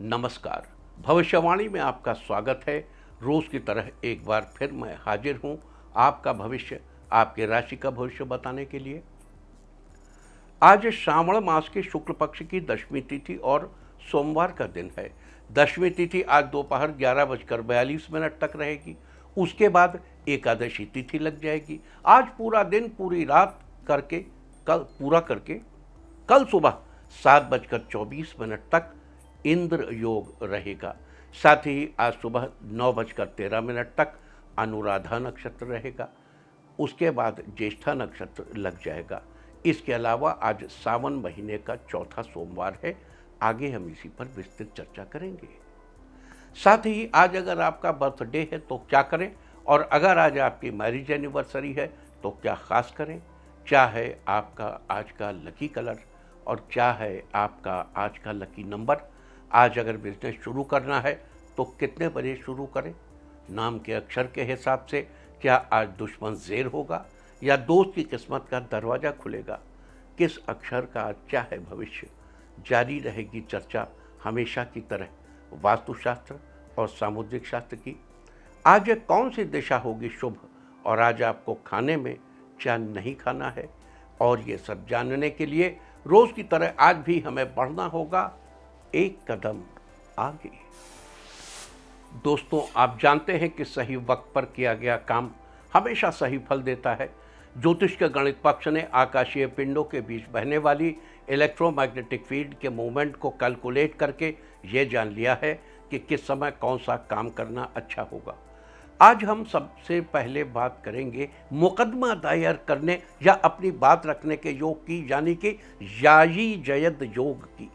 नमस्कार। भविष्यवाणी में आपका स्वागत है। रोज की तरह एक बार फिर मैं हाजिर हूं आपका भविष्य, आपके राशि का भविष्य बताने के लिए। आज श्रावण मास के शुक्ल पक्ष की दशमी तिथि और सोमवार का दिन है। दशमी तिथि आज दोपहर 11:42 तक रहेगी। उसके बाद एकादशी तिथि लग जाएगी। आज पूरा दिन पूरी रात करके कल सुबह 7:24 तक इंद्र योग रहेगा। साथ ही आज सुबह 9:13 तक अनुराधा नक्षत्र रहेगा। उसके बाद ज्येष्ठा नक्षत्र लग जाएगा। इसके अलावा आज सावन महीने का चौथा सोमवार है। आगे हम इसी पर विस्तृत चर्चा करेंगे। साथ ही आज अगर आपका बर्थडे है तो क्या करें, और अगर आज आपकी मैरिज एनिवर्सरी है तो क्या खास करें। क्या है आपका आज का लकी कलर और क्या है आपका आज का लकी नंबर। आज अगर बिजनेस शुरू करना है तो कितने बजे शुरू करें। नाम के अक्षर के हिसाब से क्या आज दुश्मन ज़ेर होगा या दोस्त की किस्मत का दरवाज़ा खुलेगा। किस अक्षर का आज क्या है भविष्य। जारी रहेगी चर्चा हमेशा की तरह वास्तुशास्त्र और सामुद्रिक शास्त्र की। आज कौन सी दिशा होगी शुभ और आज आपको खाने में क्या नहीं खाना है। और ये सब जानने के लिए रोज़ की तरह आज भी हमें बढ़ना होगा एक कदम आगे। दोस्तों, आप जानते हैं कि सही वक्त पर किया गया काम हमेशा सही फल देता है। ज्योतिष के गणित पक्ष ने आकाशीय पिंडों के बीच बहने वाली इलेक्ट्रोमैग्नेटिक फील्ड के मूवमेंट को कैलकुलेट करके ये जान लिया है कि किस समय कौन सा काम करना अच्छा होगा। आज हम सबसे पहले बात करेंगे मुकदमा दायर करने या अपनी बात रखने के योग की, यानी कि यायी जयद योग की।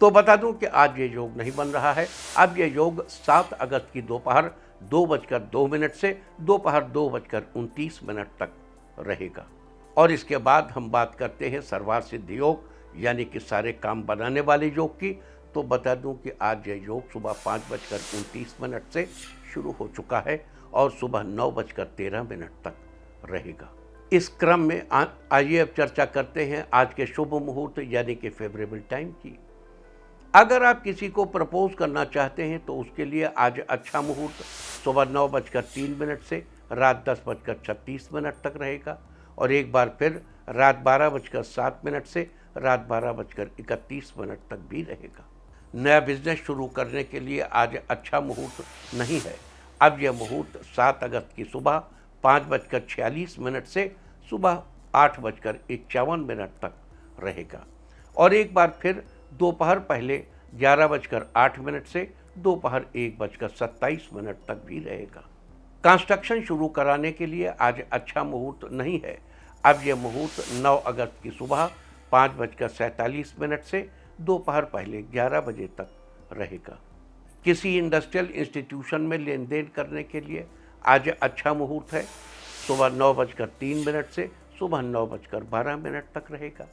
तो बता दूं कि आज ये योग नहीं बन रहा है। अब ये योग 7 अगस्त की दोपहर 2:02 से दोपहर 2:29 तक रहेगा। और इसके बाद हम बात करते हैं सर्वार्थ सिद्धि योग, यानी कि सारे काम बनाने वाले योग की। तो बता दूं कि आज ये योग सुबह 5:29 से शुरू हो चुका है और सुबह 9:13 तक रहेगा। इस क्रम में आइए अब चर्चा करते हैं आज के शुभ मुहूर्त यानी कि फेवरेबल टाइम की। अगर आप किसी को प्रपोज करना चाहते हैं तो उसके लिए आज अच्छा मुहूर्त सुबह 9:03 से रात 10:36 तक रहेगा। और एक बार फिर रात 12:07 से रात 12:31 तक भी रहेगा। नया बिजनेस शुरू करने के लिए आज अच्छा मुहूर्त नहीं है। अब यह मुहूर्त 7 अगस्त की सुबह 5:46 से सुबह 8:51 तक रहेगा। और एक बार फिर दोपहर पहले 11:08 से दोपहर 1:27 तक भी रहेगा। कंस्ट्रक्शन शुरू कराने के लिए आज अच्छा मुहूर्त नहीं है। अब यह मुहूर्त 9 अगस्त की सुबह 5:47 से दोपहर पहले 11 बजे तक रहेगा। किसी इंडस्ट्रियल इंस्टीट्यूशन में लेन देन करने के लिए आज अच्छा मुहूर्त है। सुबह 9:03 से सुबह 9:12 तक रहेगा।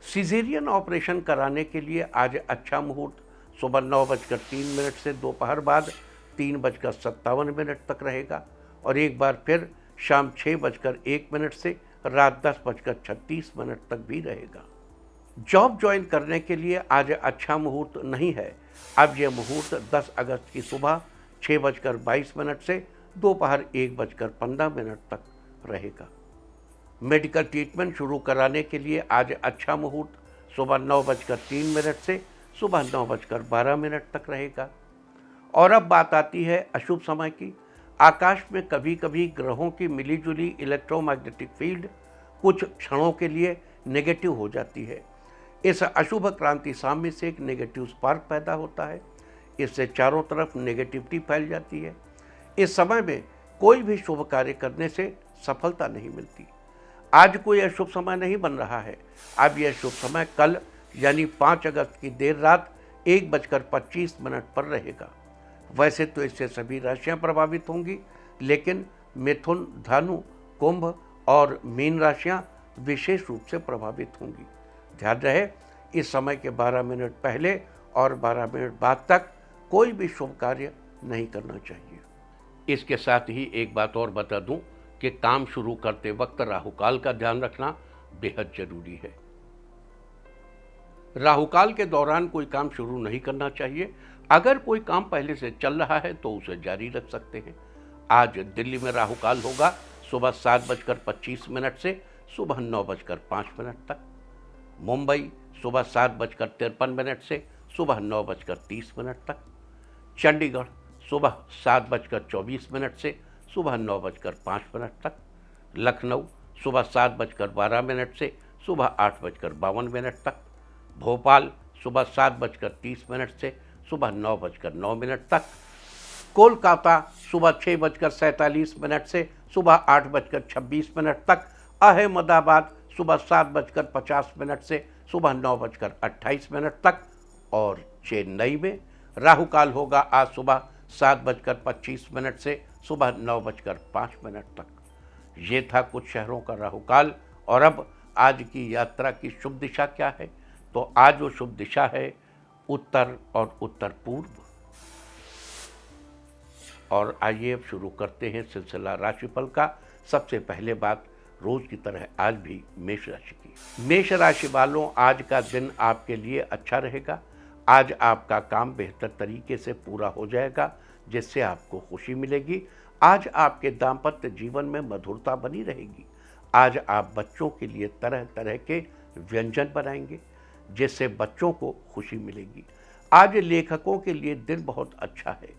सिजेरियन ऑपरेशन कराने के लिए आज अच्छा मुहूर्त सुबह 9:03 से दोपहर बाद 3:57 तक रहेगा। और एक बार फिर शाम 6:01 से रात 10:36 तक भी रहेगा। जॉब ज्वाइन करने के लिए आज अच्छा मुहूर्त नहीं है। अब यह मुहूर्त 10 अगस्त की सुबह 6:22 से दोपहर 1:15 तक रहेगा। मेडिकल ट्रीटमेंट शुरू कराने के लिए आज अच्छा मुहूर्त सुबह 9:03 से सुबह 9:12 तक रहेगा। और अब बात आती है अशुभ समय की। आकाश में कभी कभी ग्रहों की मिलीजुली इलेक्ट्रोमैग्नेटिक फील्ड कुछ क्षणों के लिए नेगेटिव हो जाती है। इस अशुभ क्रांति साम्य से एक नेगेटिव स्पार्क पैदा होता है। इससे चारों तरफ नेगेटिविटी फैल जाती है। इस समय में कोई भी शुभ कार्य करने से सफलता नहीं मिलती। आज कोई अशुभ समय नहीं बन रहा है। अब यह शुभ समय कल यानी 5 अगस्त की देर रात 1:25 पर रहेगा। वैसे तो इससे सभी राशियां प्रभावित होंगी, लेकिन मिथुन, धनु, कुंभ और मीन राशियां विशेष रूप से प्रभावित होंगी। ध्यान रहे, इस समय के 12 मिनट पहले और 12 मिनट बाद तक कोई भी शुभ कार्य नहीं करना चाहिए। इसके साथ ही एक बात और बता दूं कि काम शुरू करते वक्त राहुकाल का ध्यान रखना बेहद जरूरी है। राहु काल के दौरान कोई काम शुरू नहीं करना चाहिए। अगर कोई काम पहले से चल रहा है तो उसे जारी रख सकते हैं। आज दिल्ली में राहु काल होगा सुबह 7:25 से सुबह 9:05 तक। मुंबई सुबह 7:53 से सुबह 9:30 तक। चंडीगढ़ सुबह 7:24 से सुबह 9:05 तक। लखनऊ सुबह 7:12 से सुबह 8:52 तक। भोपाल सुबह 7:30 से सुबह 9:09 तक। कोलकाता सुबह 6:47 से सुबह 8:26 तक। अहमदाबाद सुबह 7:50 से सुबह 9:28 तक। और चेन्नई में राहु काल होगा आज सुबह 7:25 से सुबह 9:05 तक। ये था कुछ शहरों का राहु काल। और अब आज की यात्रा की शुभ दिशा क्या है? तो आज वो शुभ दिशा है उत्तर और उत्तर पूर्व। और आइए अब शुरू करते हैं सिलसिला राशिफल का। सबसे पहले बात रोज की तरह आज भी मेष राशि की। मेष राशि वालों, आज का दिन आपके लिए अच्छा रहेगा। आज आपका काम बेहतर तरीके से पूरा हो जाएगा, जिससे आपको खुशी मिलेगी। आज आपके दाम्पत्य जीवन में मधुरता बनी रहेगी। आज आप बच्चों के लिए तरह तरह के व्यंजन बनाएंगे, जिससे बच्चों को खुशी मिलेगी। आज लेखकों के लिए दिन बहुत अच्छा है।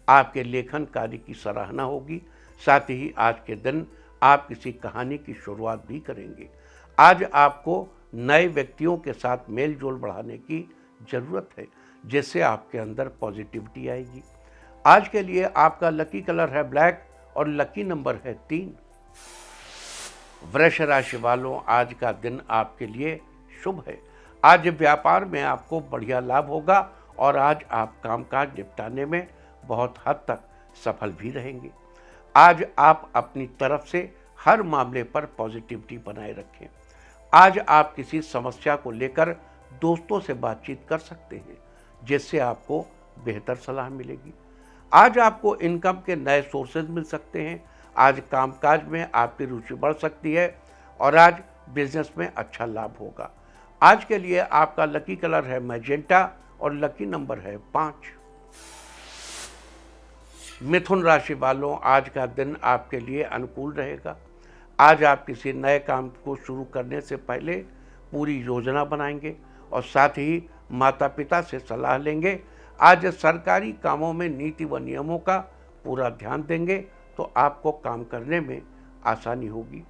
आपके लेखन कार्य की सराहना होगी। साथ ही आज के दिन आप किसी कहानी की शुरुआत भी करेंगे। आज आपको नए व्यक्तियों के साथ मेल जोल बढ़ाने की ज़रूरत है, जिससे आपके अंदर पॉजिटिविटी आएगी। आज के लिए आपका लकी कलर है ब्लैक और लकी नंबर है 3। वृष राशि वालों, आज का दिन आपके लिए शुभ है। आज व्यापार में आपको बढ़िया लाभ होगा और आज आप कामकाज निपटाने में बहुत हद तक सफल भी रहेंगे। आज आप अपनी तरफ से हर मामले पर पॉजिटिविटी बनाए रखें। आज आप किसी समस्या को लेकर दोस्तों से बातचीत कर सकते हैं, जिससे आपको बेहतर सलाह मिलेगी। आज आपको इनकम के नए सोर्सेज मिल सकते हैं। आज कामकाज में आपकी रुचि बढ़ सकती है और आज बिजनेस में अच्छा लाभ होगा। आज के लिए आपका लकी कलर है मैजेंटा और लकी नंबर है 5। मिथुन राशि वालों, आज का दिन आपके लिए अनुकूल रहेगा। आज आप किसी नए काम को शुरू करने से पहले पूरी योजना बनाएंगे और साथ ही माता पिता से सलाह लेंगे। आज सरकारी कामों में नीति व नियमों का पूरा ध्यान देंगे तो आपको काम करने में आसानी होगी।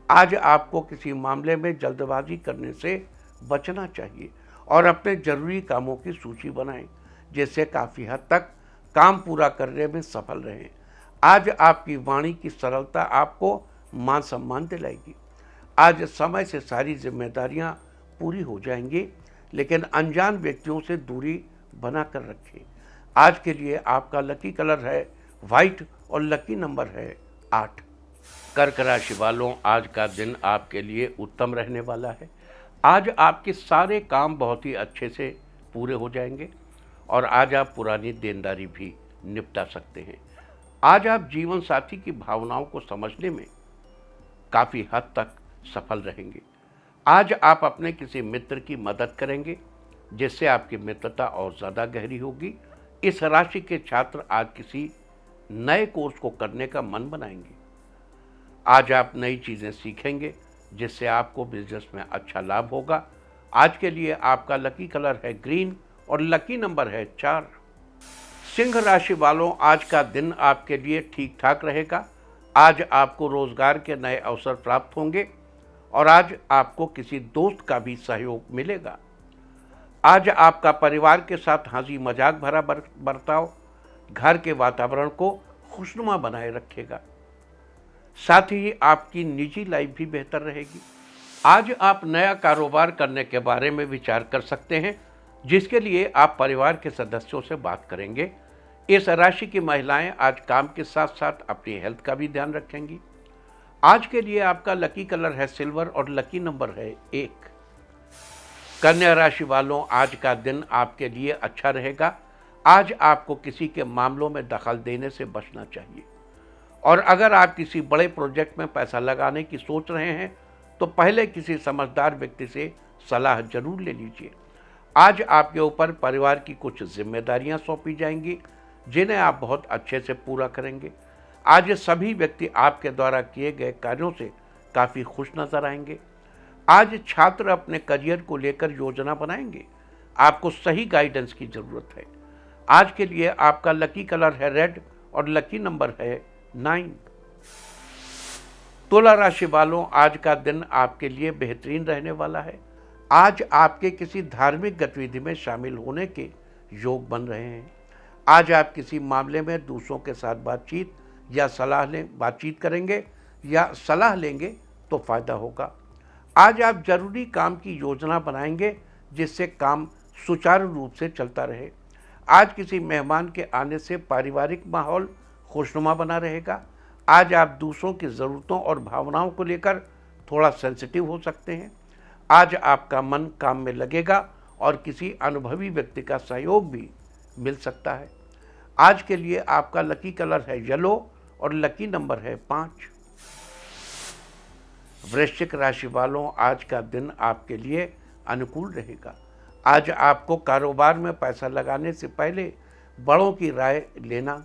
आज आपको किसी मामले में जल्दबाजी करने से बचना चाहिए और अपने जरूरी कामों की सूची बनाएं, जिससे काफ़ी हद तक काम पूरा करने में सफल रहें। आज आपकी वाणी की सरलता आपको मान सम्मान दिलाएगी। आज समय से सारी जिम्मेदारियां पूरी हो जाएंगी, लेकिन अनजान व्यक्तियों से दूरी बना कर रखें। आज के लिए आपका लकी कलर है वाइट और लकी नंबर है 8। कर्क राशि वालों, आज का दिन आपके लिए उत्तम रहने वाला है। आज आपके सारे काम बहुत ही अच्छे से पूरे हो जाएंगे और आज आप पुरानी देनदारी भी निपटा सकते हैं। आज आप जीवन साथी की भावनाओं को समझने में काफ़ी हद तक सफल रहेंगे। आज आप अपने किसी मित्र की मदद करेंगे, जिससे आपकी मित्रता और ज़्यादा गहरी होगी। इस राशि के छात्र आज किसी नए कोर्स को करने का मन बनाएंगे। आज आप नई चीज़ें सीखेंगे, जिससे आपको बिजनेस में अच्छा लाभ होगा। आज के लिए आपका लकी कलर है ग्रीन और लकी नंबर है 4। सिंह राशि वालों, आज का दिन आपके लिए ठीक ठाक रहेगा। आज आपको रोजगार के नए अवसर प्राप्त होंगे और आज आपको किसी दोस्त का भी सहयोग मिलेगा। आज आपका परिवार के साथ हंसी मजाक भरा बर्ताव घर के वातावरण को खुशनुमा बनाए रखेगा। साथ ही आपकी निजी लाइफ भी बेहतर रहेगी। आज आप नया कारोबार करने के बारे में विचार कर सकते हैं, जिसके लिए आप परिवार के सदस्यों से बात करेंगे। इस राशि की महिलाएं आज काम के साथ साथ अपनी हेल्थ का भी ध्यान रखेंगी। आज के लिए आपका लकी कलर है सिल्वर और लकी नंबर है 1। कन्या राशि वालों, आज का दिन आपके लिए अच्छा रहेगा। आज आपको किसी के मामलों में दखल देने से बचना चाहिए और अगर आप किसी बड़े प्रोजेक्ट में पैसा लगाने की सोच रहे हैं तो पहले किसी समझदार व्यक्ति से सलाह जरूर ले लीजिए। आज आपके ऊपर परिवार की कुछ जिम्मेदारियां सौंपी जाएंगी जिन्हें आप बहुत अच्छे से पूरा करेंगे। आज ये सभी व्यक्ति आपके द्वारा किए गए कार्यों से काफ़ी खुश नजर आएंगे। आज छात्र अपने करियर को लेकर योजना बनाएंगे। आपको सही गाइडेंस की ज़रूरत है। आज के लिए आपका लकी कलर है रेड और लकी नंबर है 9। तुला राशि वालों, आज का दिन आपके लिए बेहतरीन रहने वाला है। आज आपके किसी धार्मिक गतिविधि में शामिल होने के योग बन रहे हैं। आज आप किसी मामले में दूसरों के साथ बातचीत करेंगे या सलाह लेंगे तो फायदा होगा। आज आप जरूरी काम की योजना बनाएंगे जिससे काम सुचारू रूप से चलता रहे। आज किसी मेहमान के आने से पारिवारिक माहौल खुशनुमा बना रहेगा। आज आप दूसरों की ज़रूरतों और भावनाओं को लेकर थोड़ा सेंसिटिव हो सकते हैं। आज आपका मन काम में लगेगा और किसी अनुभवी व्यक्ति का सहयोग भी मिल सकता है। आज के लिए आपका लकी कलर है येलो और लकी नंबर है 5। वृश्चिक राशि वालों, आज का दिन आपके लिए अनुकूल रहेगा। आज आपको कारोबार में पैसा लगाने से पहले बड़ों की राय लेना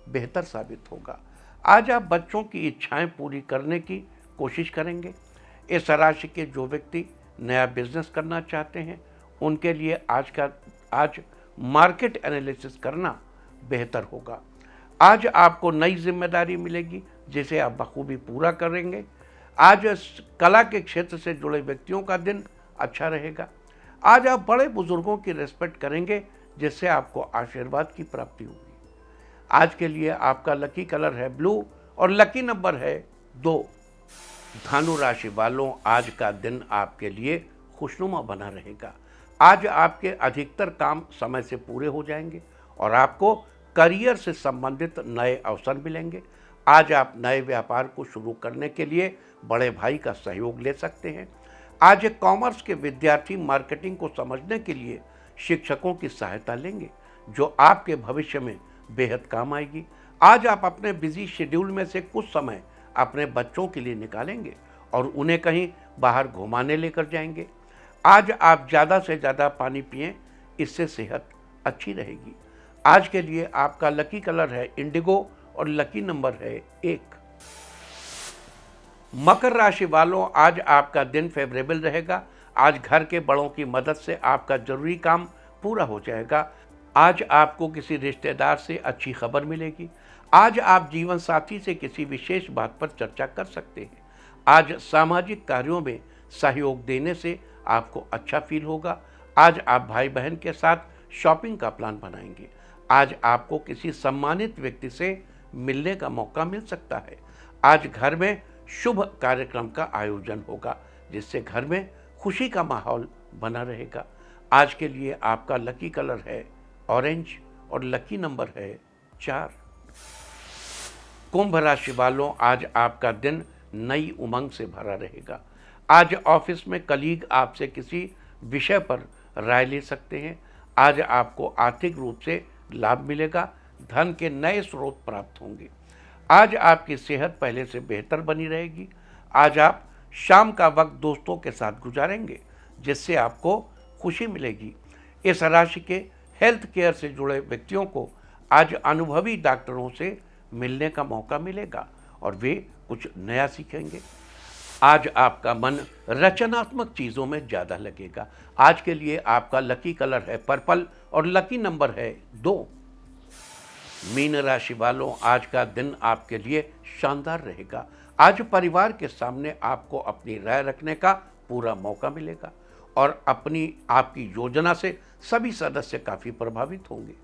बेहतर साबित होगा। आज आप बच्चों की इच्छाएं पूरी करने की कोशिश करेंगे। इस राशि के जो व्यक्ति नया बिजनेस करना चाहते हैं उनके लिए आज मार्केट एनालिसिस करना बेहतर होगा। आज आपको नई जिम्मेदारी मिलेगी जिसे आप बखूबी पूरा करेंगे। आज कला के क्षेत्र से जुड़े व्यक्तियों का दिन अच्छा रहेगा। आज आप बड़े बुजुर्गों की रिस्पेक्ट करेंगे जिससे आपको आशीर्वाद की प्राप्ति होगी। आज के लिए आपका लकी कलर है ब्लू और लकी नंबर है 2। धनु राशि वालों, आज का दिन आपके लिए खुशनुमा बना रहेगा। आज आपके अधिकतर काम समय से पूरे हो जाएंगे और आपको करियर से संबंधित नए अवसर मिलेंगे। आज आप नए व्यापार को शुरू करने के लिए बड़े भाई का सहयोग ले सकते हैं। आज कॉमर्स के विद्यार्थी मार्केटिंग को समझने के लिए शिक्षकों की सहायता लेंगे जो आपके भविष्य में बेहद काम आएगी। आज आप अपने बिजी शेड्यूल में से कुछ समय अपने बच्चों के लिए निकालेंगे और उन्हें कहीं बाहर घुमाने लेकर जाएंगे। आज आप ज़्यादा से ज़्यादा पानी पिएं, इससे सेहत अच्छी रहेगी। आज के लिए आपका लकी कलर है इंडिगो और लकी नंबर है 1। मकर राशि वालों, आज आपका दिन फेवरेबल रहेगा। आज घर के बड़ों की मदद से आपका जरूरी काम पूरा हो जाएगा। आज आपको किसी रिश्तेदार से अच्छी खबर मिलेगी। आज आप जीवन साथी से किसी विशेष बात पर चर्चा कर सकते हैं। आज सामाजिक कार्यों में सहयोग देने से आपको अच्छा फील होगा। आज आप भाई बहन के साथ शॉपिंग का प्लान बनाएंगे। आज आपको किसी सम्मानित व्यक्ति से मिलने का मौका मिल सकता है। आज घर में शुभ कार्यक्रम का आयोजन होगा जिससे घर में खुशी का माहौल बना रहेगा। आज के लिए आपका लकी कलर है ऑरेंज और लकी नंबर है 4। कुंभ राशि वालों, आज आपका दिन नई उमंग से भरा रहेगा। आज ऑफिस में कलीग आपसे किसी विषय पर राय ले सकते हैं। आज आपको आर्थिक रूप से लाभ मिलेगा। धन के नए स्रोत प्राप्त होंगे। आज आपकी सेहत पहले से बेहतर बनी रहेगी। आज आप शाम का वक्त दोस्तों के साथ गुजारेंगे जिससे आपको खुशी मिलेगी। इस राशि के हेल्थ केयर से जुड़े व्यक्तियों को आज अनुभवी डॉक्टरों से मिलने का मौका मिलेगा और वे कुछ नया सीखेंगे। आज आपका मन रचनात्मक चीज़ों में ज़्यादा लगेगा। आज के लिए आपका लकी कलर है पर्पल और लकी नंबर है 2। मीन राशि वालों, आज का दिन आपके लिए शानदार रहेगा। आज परिवार के सामने आपको अपनी राय रखने का पूरा मौका मिलेगा और आपकी योजना से सभी सदस्य काफ़ी प्रभावित होंगे।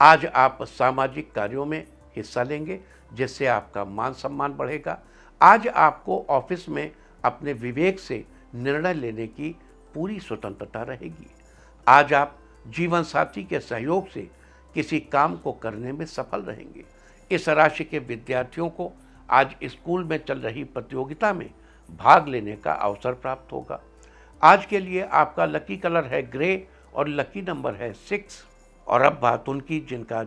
आज आप सामाजिक कार्यों में हिस्सा लेंगे जिससे आपका मान सम्मान बढ़ेगा। आज आपको ऑफिस में अपने विवेक से निर्णय लेने की पूरी स्वतंत्रता रहेगी। आज आप जीवन साथी के सहयोग से किसी काम को करने में सफल रहेंगे। इस राशि के विद्यार्थियों को आज स्कूल में चल रही प्रतियोगिता में भाग लेने का अवसर प्राप्त होगा। आज के लिए आपका लकी कलर है ग्रे और लकी नंबर है 6। और अब बात उनकी जिनका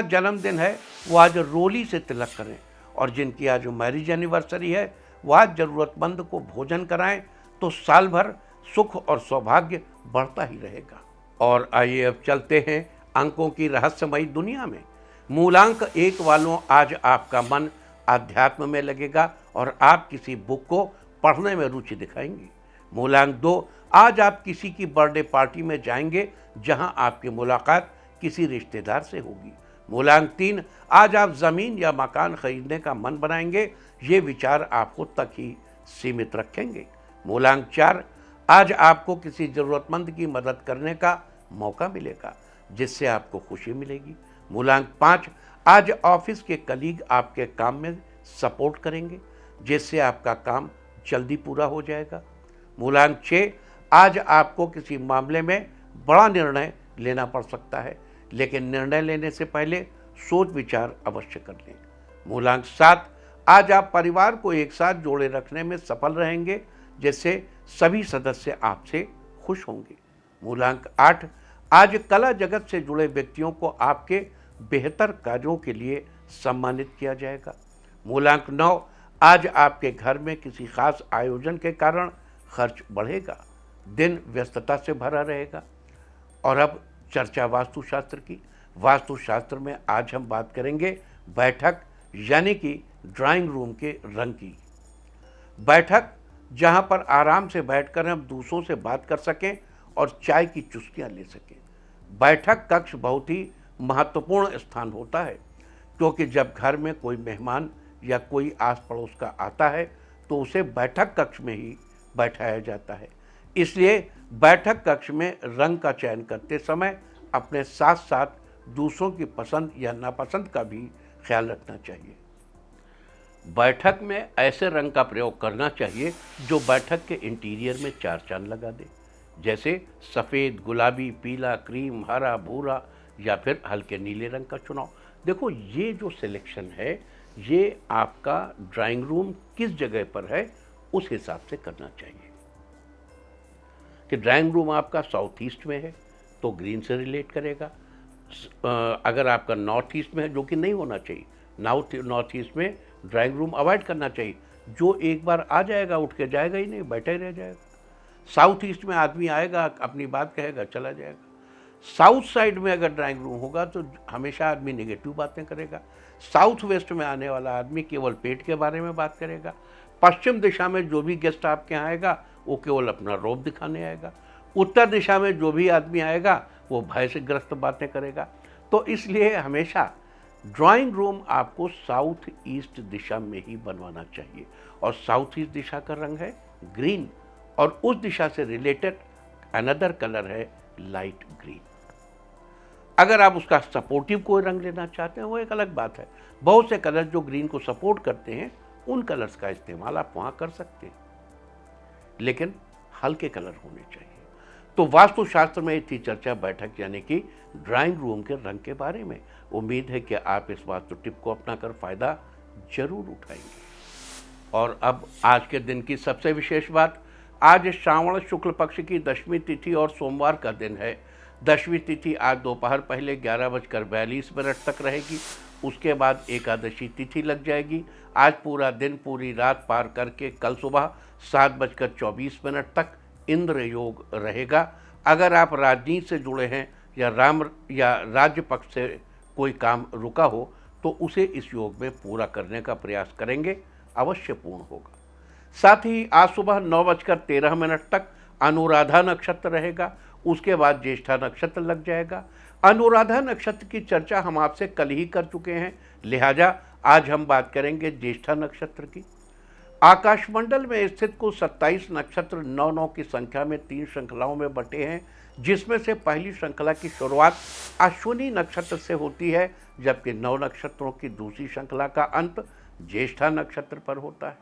जन्मदिन है वो आज रोली से तिलक करें और जिनकी आज मैरिज एनिवर्सरी है वो आज ज़रूरतमंद को भोजन कराएं तो साल भर सुख और सौभाग्य बढ़ता ही रहेगा। और आइए अब चलते हैं अंकों की रहस्यमयी दुनिया में। मूलांक 1 वालों, आज आपका मन आध्यात्म में लगेगा और आप किसी बुक को पढ़ने में रुचि दिखाएंगे। मूलांक 2, आज आप किसी की बर्थडे पार्टी में जाएंगे जहां आपकी मुलाकात किसी रिश्तेदार से होगी। मूलांक 3, आज आप ज़मीन या मकान खरीदने का मन बनाएंगे, ये विचार आपको तक ही सीमित रखेंगे। मूलांक 4, आज आपको किसी ज़रूरतमंद की मदद करने का मौका मिलेगा जिससे आपको खुशी मिलेगी। मूलांक 5, आज ऑफिस के कलीग आपके काम में सपोर्ट करेंगे जिससे आपका काम जल्दी पूरा हो जाएगा। मूलांक 6, आज आपको किसी मामले में बड़ा निर्णय लेना पड़ सकता है, लेकिन निर्णय लेने से पहले सोच विचार अवश्य कर लें। मूलांक 7, आज आप परिवार को एक साथ जोड़े रखने में सफल रहेंगे जिससे सभी सदस्य आपसे खुश होंगे। मूलांक 8, आज कला जगत से जुड़े व्यक्तियों को आपके बेहतर कार्यों के लिए सम्मानित किया जाएगा। मूलांक 9, आज आपके घर में किसी खास आयोजन के कारण खर्च बढ़ेगा, दिन व्यस्तता से भरा रहेगा। और अब चर्चा वास्तुशास्त्र की। वास्तुशास्त्र में आज हम बात करेंगे बैठक यानी कि ड्राइंग रूम के रंग की। बैठक जहां पर आराम से बैठकर हम दूसरों से बात कर सकें और चाय की चुस्कियां ले सकें। बैठक कक्ष बहुत ही महत्वपूर्ण स्थान होता है, क्योंकि जब घर में कोई मेहमान या कोई आस पड़ोस का आता है तो उसे बैठक कक्ष में ही बैठाया जाता है। इसलिए बैठक कक्ष में रंग का चयन करते समय अपने साथ साथ दूसरों की पसंद या नापसंद का भी ख्याल रखना चाहिए। बैठक में ऐसे रंग का प्रयोग करना चाहिए जो बैठक के इंटीरियर में चार चांद लगा दे, जैसे सफ़ेद, गुलाबी, पीला, क्रीम, हरा, भूरा या फिर हल्के नीले रंग का चुनाव। देखो, ये जो सिलेक्शन है ये आपका ड्राइंग रूम किस जगह पर है उस हिसाब से करना चाहिए। कि ड्राइंग रूम आपका साउथ ईस्ट में है तो ग्रीन से रिलेट करेगा। अगर आपका नॉर्थ ईस्ट में है, जो कि नहीं होना चाहिए, नॉर्थ ईस्ट में ड्राइंग रूम अवॉइड करना चाहिए। जो एक बार आ जाएगा उठ के जाएगा ही नहीं, बैठा ही रह जाएगा। साउथ ईस्ट में आदमी आएगा, अपनी बात कहेगा, चला जाएगा। साउथ साइड में अगर ड्राइंग रूम होगा तो हमेशा आदमी नेगेटिव बातें करेगा। साउथ वेस्ट में आने वाला आदमी केवल पेट के बारे में बात करेगा। पश्चिम दिशा में जो भी गेस्ट आपके यहाँ आएगा वो केवल अपना रौब दिखाने आएगा। उत्तर दिशा में जो भी आदमी आएगा वो भय से ग्रस्त बातें करेगा। तो इसलिए हमेशा ड्राइंग रूम आपको साउथ ईस्ट दिशा में ही बनवाना चाहिए। और साउथ ईस्ट दिशा का रंग है ग्रीन और उस दिशा से रिलेटेड अनदर कलर है लाइट ग्रीन। अगर आप उसका सपोर्टिव कोई रंग लेना चाहते हैं वो एक अलग बात है। बहुत से कलर जो ग्रीन को सपोर्ट करते हैं उन कलर्स का इस्तेमाल आप वहाँ कर सकते हैं, लेकिन हल्के कलर होने चाहिए। तो वास्तुशास्त्र में थी चर्चा बैठक यानी कि ड्राइंग रूम के रंग के बारे में। उम्मीद है कि आप इस वास्तु टिप को अपनाकर फ़ायदा जरूर उठाएंगे। और अब आज के दिन की सबसे विशेष बात, आज श्रावण शुक्ल पक्ष की दशमी तिथि और सोमवार का दिन है। दशमी तिथि आज दोपहर पहले 11:42 तक रहेगी। उसके बाद एकादशी तिथि लग जाएगी। आज पूरा दिन पूरी रात पार करके कल सुबह 7:24 तक इंद्र योग रहेगा। अगर आप राजनीति से जुड़े हैं या राज्य पक्ष से कोई काम रुका हो तो उसे इस योग में पूरा करने का प्रयास करेंगे, अवश्य पूर्ण होगा। साथ ही आज सुबह 9:13 तक अनुराधा नक्षत्र रहेगा। उसके बाद ज्येष्ठा नक्षत्र लग जाएगा। अनुराधा नक्षत्र की चर्चा हम आपसे कल ही कर चुके हैं, लिहाजा आज हम बात करेंगे ज्येष्ठा नक्षत्र की। आकाशमंडल में स्थित कुल 27 नक्षत्र 9 की संख्या में 3 श्रृंखलाओं में बटे हैं, जिसमें से पहली श्रृंखला की शुरुआत अश्विनी नक्षत्र से होती है, जबकि 9 नक्षत्रों की दूसरी श्रृंखला का अंत ज्येष्ठा नक्षत्र पर होता है।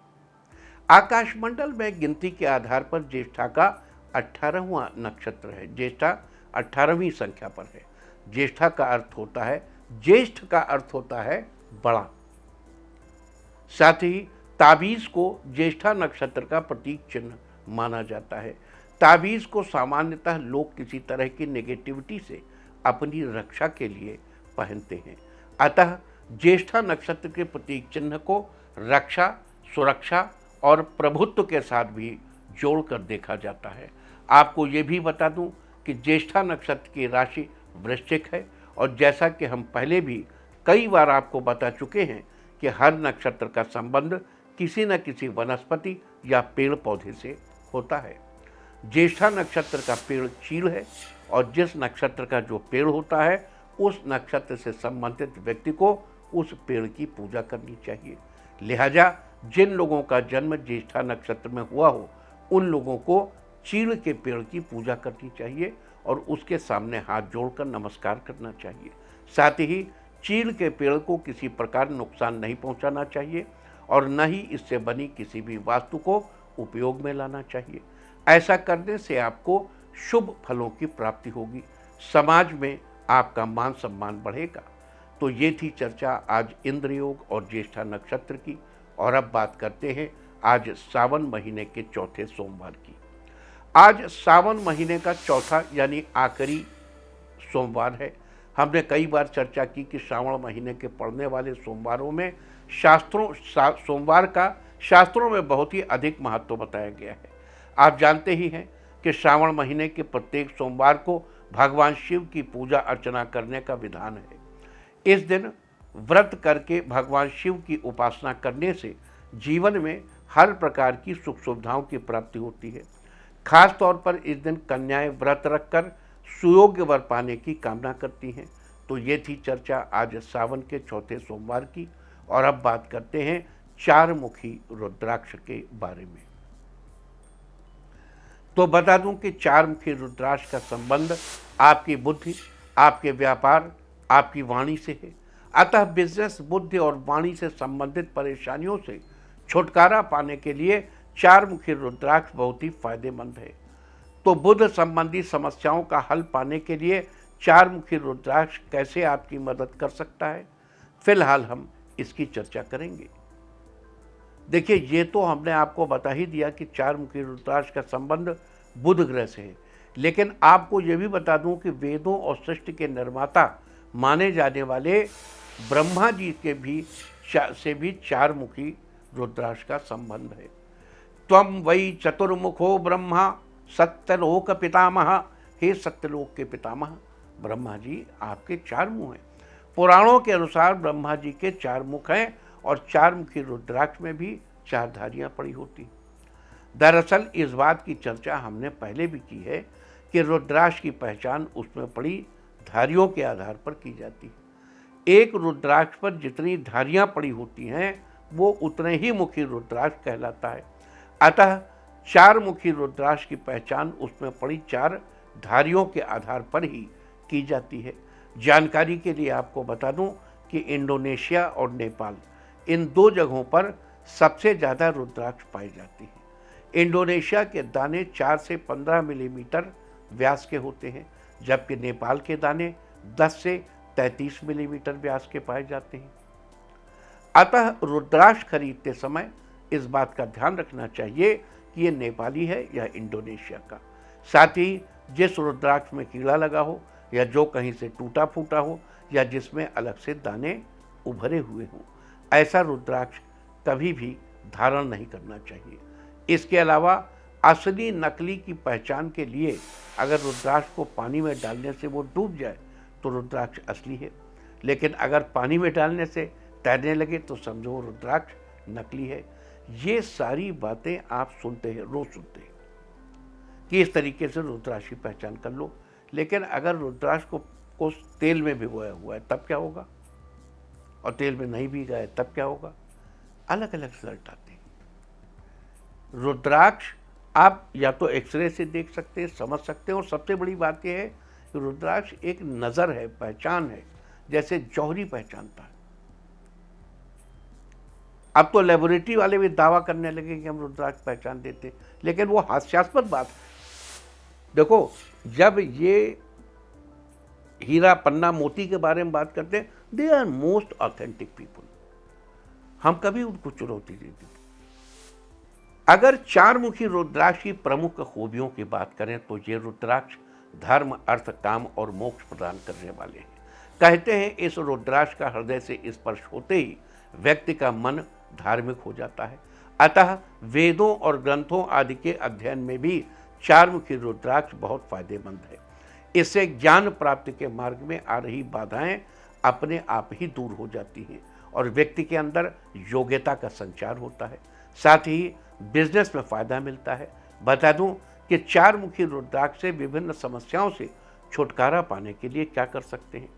आकाशमंडल में गिनती के आधार पर ज्येष्ठा का 18वां नक्षत्र है। ज्येष्ठा 18वीं संख्या पर है। ज्येष्ठा का अर्थ होता है, ज्येष्ठ का अर्थ होता है बड़ा। साथ ही ताबीज को ज्येष्ठा नक्षत्र का प्रतीक चिन्ह माना जाता है। ताबीज को सामान्यतः लोग किसी तरह की नेगेटिविटी से अपनी रक्षा के लिए पहनते हैं। अतः ज्येष्ठा नक्षत्र के प्रतीक चिन्ह को रक्षा, सुरक्षा और प्रभुत्व के साथ भी जोड़कर देखा जाता है। आपको ये भी बता दूं कि ज्येष्ठा नक्षत्र की राशि वृश्चिक है, और जैसा कि हम पहले भी कई बार आपको बता चुके हैं कि हर नक्षत्र का संबंध किसी न किसी वनस्पति या पेड़ पौधे से होता है। ज्येष्ठा नक्षत्र का पेड़ चीड़ है, और जिस नक्षत्र का जो पेड़ होता है उस नक्षत्र से संबंधित व्यक्ति को उस पेड़ की पूजा करनी चाहिए। लिहाजा जिन लोगों का जन्म ज्येष्ठा नक्षत्र में हुआ हो उन लोगों को चीड़ के पेड़ की पूजा करनी चाहिए और उसके सामने हाथ जोड़कर नमस्कार करना चाहिए। साथ ही चीड़ के पेड़ को किसी प्रकार नुकसान नहीं पहुंचाना चाहिए और न ही इससे बनी किसी भी वास्तु को उपयोग में लाना चाहिए। ऐसा करने से आपको शुभ फलों की प्राप्ति होगी, समाज में आपका मान सम्मान बढ़ेगा। तो ये थी चर्चा आज इंद्र योग और ज्येष्ठा नक्षत्र की। और अब बात करते हैं आज सावन महीने के चौथे सोमवार की। आज सावन महीने का चौथा यानी आखिरी सोमवार है। हमने कई बार चर्चा की कि श्रावण महीने के पड़ने वाले सोमवारों में सोमवार का शास्त्रों में बहुत ही अधिक महत्व बताया गया है। आप जानते ही हैं कि श्रावण महीने के प्रत्येक सोमवार को भगवान शिव की पूजा अर्चना करने का विधान है। इस दिन व्रत करके भगवान शिव की उपासना करने से जीवन में हर प्रकार की सुख सुविधाओं की प्राप्ति होती है। खास तौर पर इस दिन कन्याएं व्रत रखकर सुयोग्य वर पाने की कामना करती हैं। तो ये थी चर्चा आज सावन के चौथे सोमवार की। और अब बात करते हैं चार मुखी रुद्राक्ष के बारे में। तो बता दूं कि चार मुखी रुद्राक्ष का संबंध आपकी बुद्धि, आपके व्यापार, आपकी वाणी से है। अतः बिजनेस, बुद्धि और वाणी से संबंधित परेशानियों से छुटकारा पाने के लिए चार मुखी रुद्राक्ष बहुत ही फायदेमंद है। तो बुद्ध संबंधी समस्याओं का हल पाने के लिए चार मुखी रुद्राक्ष कैसे आपकी मदद कर सकता है, फिलहाल हम इसकी चर्चा करेंगे। देखिए, ये तो हमने आपको बता ही दिया कि चार मुखी रुद्राक्ष का संबंध बुध ग्रह से है, लेकिन आपको ये भी बता दूं कि वेदों और सृष्टि के निर्माता माने जाने वाले ब्रह्मा जी के भी चार मुखी रुद्राक्ष का संबंध है। त्वं वै चतुर्मुखो ब्रह्मा सत्यलोक पितामह, हे सत्यलोक के पितामह ब्रह्मा जी, आपके चार मुख हैं। पुराणों के अनुसार ब्रह्मा जी के चार मुख हैं और चार मुखी रुद्राक्ष में भी चार धारियां पड़ी होती। दरअसल इस बात की चर्चा हमने पहले भी की है कि रुद्राक्ष की पहचान उसमें पड़ी धारियों के आधार पर की जाती है। एक रुद्राक्ष पर जितनी धारियां पड़ी होती हैं वो उतने ही मुखी रुद्राक्ष कहलाता है। अतः चार मुखी रुद्राक्ष की पहचान उसमें पड़ी चार धारियों के आधार पर ही की जाती है। जानकारी के लिए आपको बता दूं कि इंडोनेशिया और नेपाल, इन दो जगहों पर सबसे ज़्यादा रुद्राक्ष पाई जाती है। इंडोनेशिया के दाने 4 से 15 मिलीमीटर व्यास के होते हैं, जबकि नेपाल के दाने 10 से 33 मिलीमीटर व्यास के पाए जाते हैं। अतः रुद्राक्ष खरीदते समय इस बात का ध्यान रखना चाहिए कि ये नेपाली है या इंडोनेशिया का। साथ ही जिस रुद्राक्ष में कीड़ा लगा हो या जो कहीं से टूटा फूटा हो या जिसमें अलग से दाने उभरे हुए हों, ऐसा रुद्राक्ष कभी भी धारण नहीं करना चाहिए। इसके अलावा असली नकली की पहचान के लिए अगर रुद्राक्ष को पानी में डालने से वो डूब जाए तो रुद्राक्ष असली है, लेकिन अगर पानी में डालने से तैरने लगे तो समझो रुद्राक्ष नकली है। ये सारी बातें आप सुनते हैं, रोज सुनते हैं कि इस तरीके से रुद्राक्ष की पहचान कर लो। लेकिन अगर रुद्राक्ष को तेल में भिगोया हुआ है तब क्या होगा, और तेल में नहीं भीगा है तब क्या होगा? अलग अलग रिजल्ट आते हैं। रुद्राक्ष आप या तो एक्सरे से देख सकते हैं, समझ सकते हैं, और सबसे बड़ी बात यह है कि रुद्राक्ष एक नज़र है, पहचान है, जैसे जौहरी पहचानता है। अब तो लेबोरेटरी वाले भी दावा करने लगे कि हम रुद्राक्ष पहचान देते, लेकिन वो हास्यास्पद बात है। देखो, जब ये हीरा पन्ना मोती के बारे में बात करते हैं, they are most authentic people, हम कभी उनको चुनौती नहीं देते। अगर चार मुखी रुद्राक्ष की प्रमुख खूबियों की बात करें तो ये रुद्राक्ष धर्म, अर्थ, काम और मोक्ष प्रदान करने वाले हैं। कहते हैं इस रुद्राक्ष का हृदय से स्पर्श होते ही व्यक्ति का मन धार्मिक हो जाता है। अतः वेदों और ग्रंथों आदि के अध्ययन में भी चारमुखी रुद्राक्ष बहुत फायदेमंद है। इससे ज्ञान प्राप्ति के मार्ग में आ रही बाधाएं अपने आप ही दूर हो जाती हैं और व्यक्ति के अंदर योग्यता का संचार होता है। साथ ही बिजनेस में फायदा मिलता है। बता दूं कि चारमुखी रुद्राक्ष से विभिन्न समस्याओं से छुटकारा पाने के लिए क्या कर सकते हैं।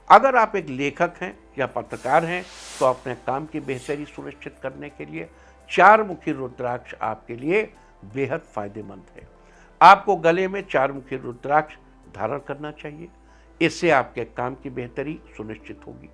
अगर आप एक लेखक हैं या पत्रकार हैं तो अपने काम की बेहतरी सुनिश्चित करने के लिए चारमुखी रुद्राक्ष आपके लिए बेहद फायदेमंद है। आपको गले में चारमुखी रुद्राक्ष धारण करना चाहिए। इससे आपके काम की बेहतरी सुनिश्चित होगी।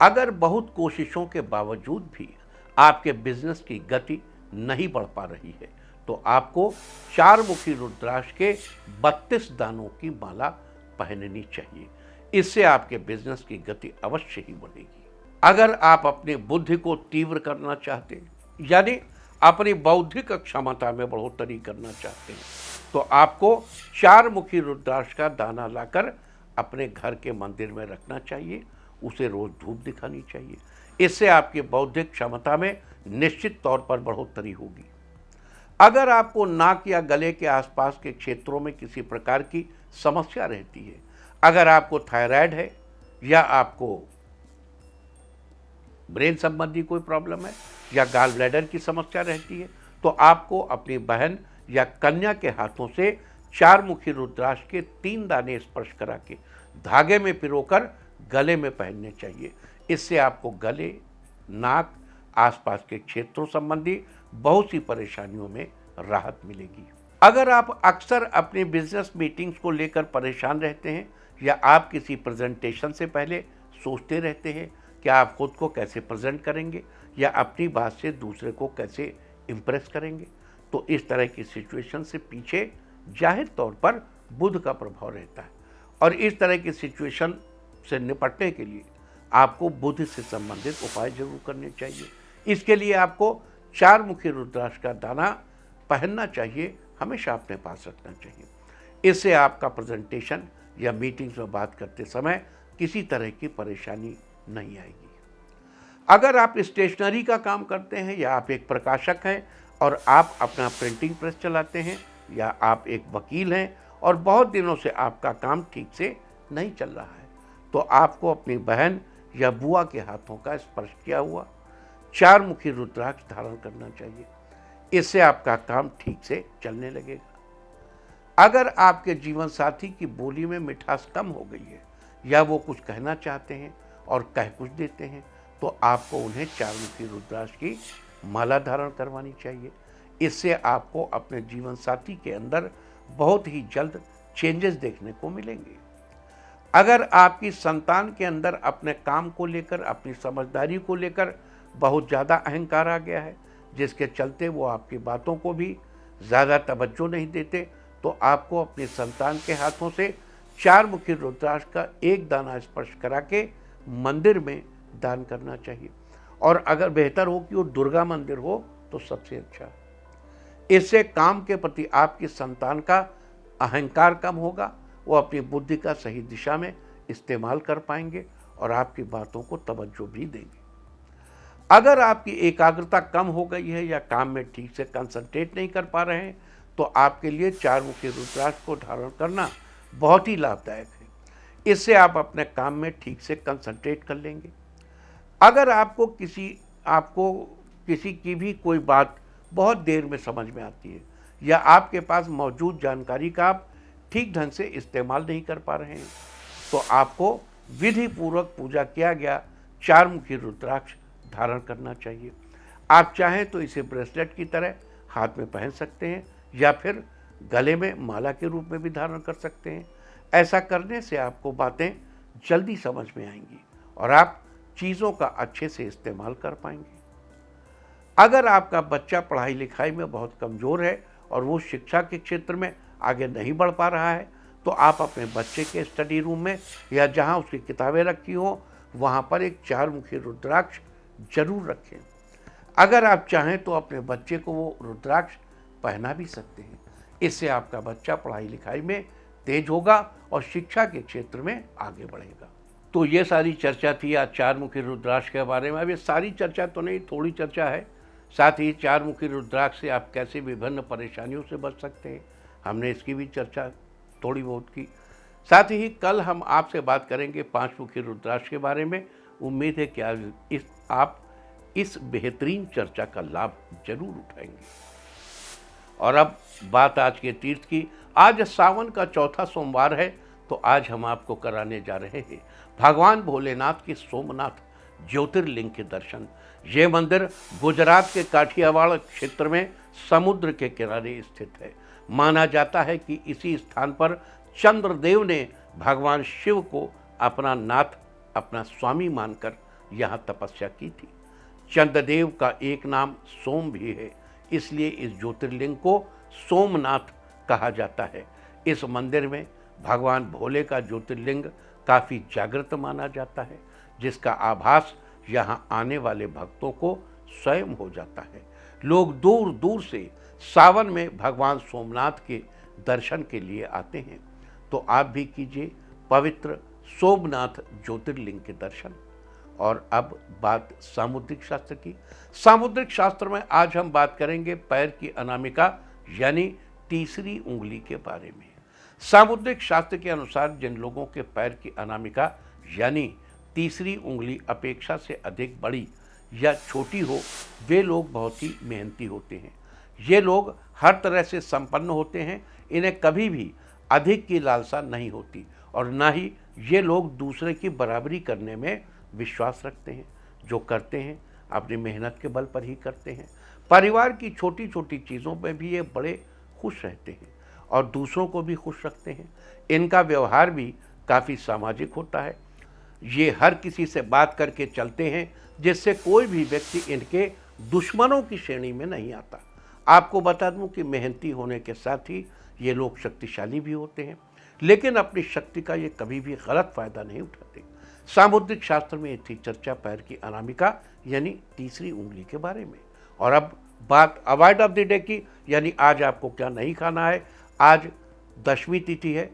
अगर बहुत कोशिशों के बावजूद भी आपके बिजनेस की गति नहीं बढ़ पा रही है तो आपको चारमुखी रुद्राक्ष के 32 दानों की माला पहननी चाहिए। इससे आपके बिजनेस की गति अवश्य ही बढ़ेगी। अगर आप अपनी बुद्धि को तीव्र करना चाहते हैं यानी अपनी बौद्धिक क्षमता में बढ़ोतरी करना चाहते हैं तो आपको चारमुखी रुद्राक्ष का दाना लाकर अपने घर के मंदिर में रखना चाहिए। उसे रोज धूप दिखानी चाहिए। इससे आपकी बौद्धिक क्षमता में निश्चित तौर पर बढ़ोतरी होगी। अगर आपको नाक या गले के आसपास के क्षेत्रों में किसी प्रकार की समस्या रहती है, अगर आपको थायराइड है या आपको ब्रेन संबंधी कोई प्रॉब्लम है या गॉल ब्लैडर की समस्या रहती है तो आपको अपनी बहन या कन्या के हाथों से चारमुखी रुद्राक्ष के 3 दाने स्पर्श करा के धागे में पिरोकर गले में पहनने चाहिए। इससे आपको गले, नाक, आसपास के क्षेत्रों संबंधी बहुत सी परेशानियों में राहत मिलेगी। अगर आप अक्सर अपनी बिजनेस मीटिंग्स को लेकर परेशान रहते हैं या आप किसी प्रेजेंटेशन से पहले सोचते रहते हैं कि आप खुद को कैसे प्रेजेंट करेंगे या अपनी बात से दूसरे को कैसे इम्प्रेस करेंगे तो इस तरह की सिचुएशन से पीछे जाहिर तौर पर बुध का प्रभाव रहता है और इस तरह की सिचुएशन से निपटने के लिए आपको बुध से संबंधित उपाय जरूर करने चाहिए। इसके लिए आपको चारमुखी रुद्राक्ष का दाना पहनना चाहिए, हमेशा अपने पास रखना चाहिए। इससे आपका प्रेजेंटेशन या मीटिंग्स में बात करते समय किसी तरह की परेशानी नहीं आएगी। अगर आप स्टेशनरी का काम करते हैं या आप एक प्रकाशक हैं और आप अपना प्रिंटिंग प्रेस चलाते हैं या आप एक वकील हैं और बहुत दिनों से आपका काम ठीक से नहीं चल रहा है तो आपको अपनी बहन या बुआ के हाथों का स्पर्श किया हुआ चारमुखी रुद्राक्ष धारण करना चाहिए। इससे आपका काम ठीक से चलने लगेगा। अगर आपके जीवन साथी की बोली में मिठास कम हो गई है या वो कुछ कहना चाहते हैं और कह कुछ देते हैं तो आपको उन्हें चारमुखी रुद्राक्ष की माला धारण करवानी चाहिए। इससे आपको अपने जीवन साथी के अंदर बहुत ही जल्द चेंजेस देखने को मिलेंगे। अगर आपकी संतान के अंदर अपने काम को लेकर, अपनी समझदारी को लेकर बहुत ज़्यादा अहंकार आ गया है जिसके चलते वो आपकी बातों को भी ज़्यादा तवज्जो नहीं देते तो आपको अपनी संतान के हाथों से चारमुखी रुद्राक्ष का 1 दाना स्पर्श करा के मंदिर में दान करना चाहिए और अगर बेहतर हो कि वो दुर्गा मंदिर हो तो सबसे अच्छा। इससे काम के प्रति आपकी संतान का अहंकार कम होगा, वो अपनी बुद्धि का सही दिशा में इस्तेमाल कर पाएंगे और आपकी बातों को तवज्जो भी देंगे। अगर आपकी एकाग्रता कम हो गई है या काम में ठीक से कंसंट्रेट नहीं कर पा रहे हैं तो आपके लिए चारमुखी रुद्राक्ष को धारण करना बहुत ही लाभदायक है। इससे आप अपने काम में ठीक से कंसंट्रेट कर लेंगे। अगर आपको किसी की भी कोई बात बहुत देर में समझ में आती है या आपके पास मौजूद जानकारी का आप ठीक ढंग से इस्तेमाल नहीं कर पा रहे हैं तो आपको विधि पूर्वक पूजा किया गया चारमुखी रुद्राक्ष धारण करना चाहिए। आप चाहें तो इसे ब्रेसलेट की तरह हाथ में पहन सकते हैं या फिर गले में माला के रूप में भी धारण कर सकते हैं। ऐसा करने से आपको बातें जल्दी समझ में आएंगी और आप चीज़ों का अच्छे से इस्तेमाल कर पाएंगे। अगर आपका बच्चा पढ़ाई लिखाई में बहुत कमज़ोर है और वो शिक्षा के क्षेत्र में आगे नहीं बढ़ पा रहा है तो आप अपने बच्चे के स्टडी रूम में या जहाँ उसकी किताबें रखी हों वहाँ पर एक चारमुखी रुद्राक्ष जरूर रखें। अगर आप चाहें तो अपने बच्चे को वो रुद्राक्ष पहना भी सकते हैं। इससे आपका बच्चा पढ़ाई लिखाई में तेज होगा और शिक्षा के क्षेत्र में आगे बढ़ेगा। तो ये सारी चर्चा थी आज चारमुखी रुद्राक्ष के बारे में। अब ये सारी चर्चा तो नहीं, थोड़ी चर्चा है साथ ही चारमुखी रुद्राक्ष से आप कैसे विभिन्न परेशानियों से बच सकते हैं, हमने इसकी भी चर्चा थोड़ी बहुत की। साथ ही कल हम आपसे बात करेंगे पांचमुखी रुद्राक्ष के बारे में। उम्मीद है कि आज आप इस बेहतरीन चर्चा का लाभ जरूर उठाएंगे। और अब बात आज के तीर्थ की। आज सावन का चौथा सोमवार है, तो आज हम आपको कराने जा रहे हैं भगवान भोलेनाथ के सोमनाथ ज्योतिर्लिंग के दर्शन। ये मंदिर गुजरात के काठियावाड़ क्षेत्र में समुद्र के किनारे स्थित है। माना जाता है कि इसी स्थान पर चंद्रदेव ने भगवान शिव को अपना नाथ, अपना स्वामी मानकर यहाँ तपस्या की थी। चंद्रदेव का एक नाम सोम भी है, इसलिए इस ज्योतिर्लिंग को सोमनाथ कहा जाता है। इस मंदिर में भगवान भोले का ज्योतिर्लिंग काफ़ी जागृत माना जाता है, जिसका आभास यहाँ आने वाले भक्तों को स्वयं हो जाता है। लोग दूर दूर से सावन में भगवान सोमनाथ के दर्शन के लिए आते हैं, तो आप भी कीजिए पवित्र सोमनाथ ज्योतिर्लिंग के दर्शन। और अब बात सामुद्रिक शास्त्र की। सामुद्रिक शास्त्र में आज हम बात करेंगे पैर की अनामिका यानी तीसरी उंगली के बारे में। सामुद्रिक शास्त्र के अनुसार जिन लोगों के पैर की अनामिका यानी तीसरी उंगली अपेक्षा से अधिक बड़ी या छोटी हो, वे लोग बहुत ही मेहनती होते हैं। ये लोग हर तरह से संपन्न होते हैं। इन्हें कभी भी अधिक की लालसा नहीं होती और ना ही ये लोग दूसरे की बराबरी करने में विश्वास रखते हैं। जो करते हैं अपनी मेहनत के बल पर ही करते हैं। परिवार की छोटी छोटी चीज़ों में भी ये बड़े खुश रहते हैं और दूसरों को भी खुश रखते हैं। इनका व्यवहार भी काफ़ी सामाजिक होता है। ये हर किसी से बात करके चलते हैं, जिससे कोई भी व्यक्ति इनके दुश्मनों की श्रेणी में नहीं आता। आपको बता दूं कि मेहनती होने के साथ ही ये लोग शक्तिशाली भी होते हैं, लेकिन अपनी शक्ति का ये कभी भी गलत फायदा नहीं उठाते। सामुद्रिक शास्त्र में थी चर्चा पैर की अनामिका यानी तीसरी उंगली के बारे में। और अब बात अवॉइड ऑफ द डे की, यानी आज आपको क्या नहीं खाना है। आज दशमी तिथि है,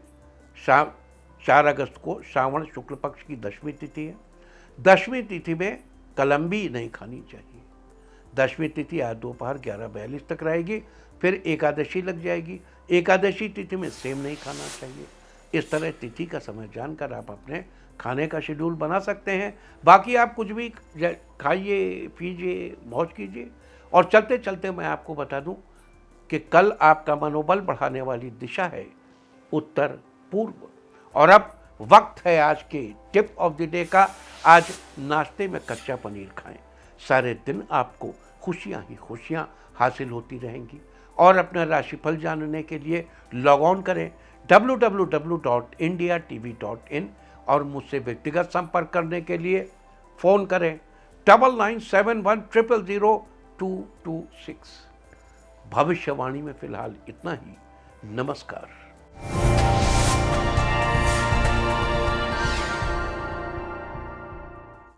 4 अगस्त को श्रावण शुक्ल पक्ष की दशमी तिथि है। दशमी तिथि में कलंबी नहीं खानी चाहिए। दशमी तिथि आज दोपहर 11:42 तक रहेगी, फिर एकादशी लग जाएगी। एकादशी तिथि में सेम नहीं खाना चाहिए। इस तरह तिथि का समय जानकर आप अपने खाने का शेड्यूल बना सकते हैं। बाकी आप कुछ भी खाइए, पीजिए, मौज कीजिए। और चलते चलते मैं आपको बता दूं कि कल आपका मनोबल बढ़ाने वाली दिशा है उत्तर पूर्व। और अब वक्त है आज के टिप ऑफ द डे का। आज नाश्ते में कच्चा पनीर खाएं। सारे दिन आपको खुशियां ही खुशियां हासिल होती रहेंगी। और अपना राशिफल जानने के लिए लॉग ऑन करें www.indiatv.in और मुझसे व्यक्तिगत संपर्क करने के लिए फ़ोन करें 9971000226। भविष्यवाणी में फिलहाल इतना ही। नमस्कार।